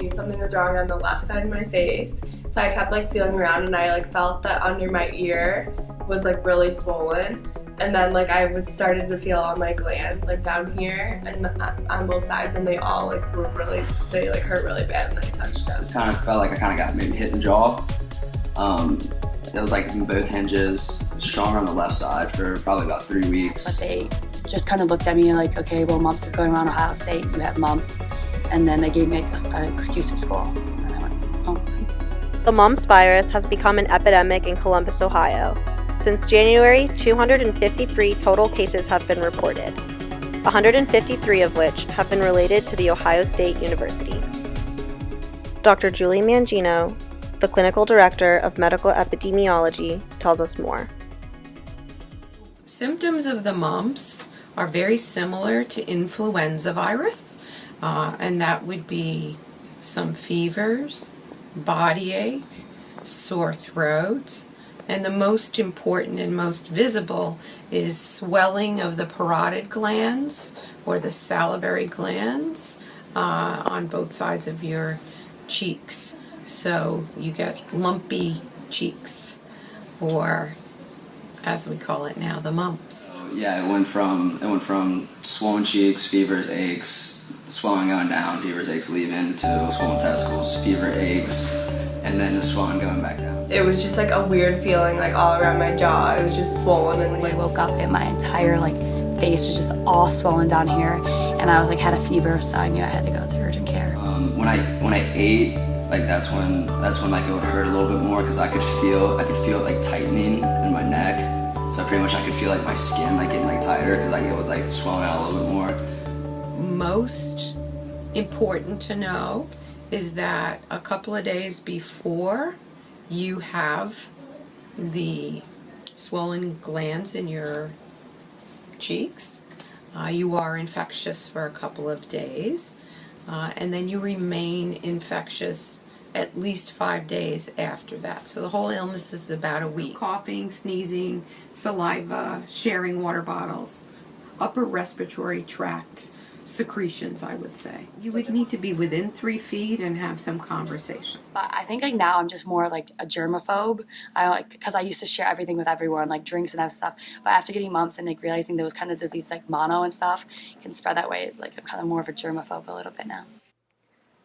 knew something was wrong on the left side of my face. So I kept like feeling around, and I like felt that under my ear was like really swollen. And then like I was started to feel all my glands like down here and on both sides, and they all like hurt really bad when I touched them. It kind of felt like I kind of got maybe hit in the jaw. It was like in both hinges, stronger on the left side for probably about 3 weeks. But they just kind of looked at me like, okay, well, mumps is going around Ohio State, you have mumps. And then they gave me an excuse for school. And then I went, oh. The mumps virus has become an epidemic in Columbus, Ohio. Since January, 253 total cases have been reported, 153 of which have been related to The Ohio State University. Dr. Julie Mangino, the clinical director of medical epidemiology, tells us more. Symptoms of the mumps are very similar to influenza virus, and that would be some fevers, body ache, sore throat, and the most important and most visible is swelling of the parotid glands or the salivary glands on both sides of your cheeks. So you get lumpy cheeks, or as we call it now, the mumps. Yeah, it went from swollen cheeks, fevers, aches, swelling going down, fevers, aches leaving, to swollen testicles, fever, aches, and then the swelling going back down. It was just like a weird feeling like all around my jaw. It was just swollen, and When I woke up, and my entire like face was just all swollen down here, and I was like had a fever, so I knew I had to go to urgent care. When I ate, like that's when like it would hurt a little bit more, because I could feel it like tightening in my neck. So pretty much I could feel like my skin like getting like tighter, because like it was like swelling out a little bit more. Most important to know is that a couple of days before you have the swollen glands in your cheeks, you are infectious for a couple of days, and then you remain infectious at least 5 days after that. So the whole illness is about a week. Coughing, sneezing, saliva, sharing water bottles, upper respiratory tract secretions, I would say. You would need to be within 3 feet and have some conversation. But I think like now I'm just more like a germaphobe. Because I used to share everything with everyone, like drinks and that stuff. But after getting mumps and like realizing there was kind of disease like mono and stuff can spread that way, like I'm kind of more of a germaphobe a little bit now.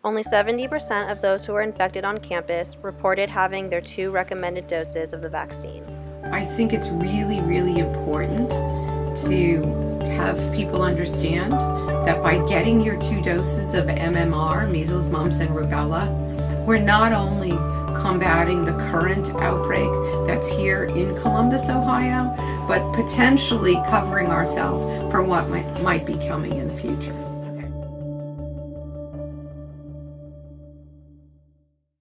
Only 70% of those who were infected on campus reported having their 2 recommended doses of the vaccine. I think it's really, really important to have people understand that by getting your 2 doses of MMR, measles, mumps, and rubella, we're not only combating the current outbreak that's here in Columbus, Ohio, but potentially covering ourselves for what might be coming in the future.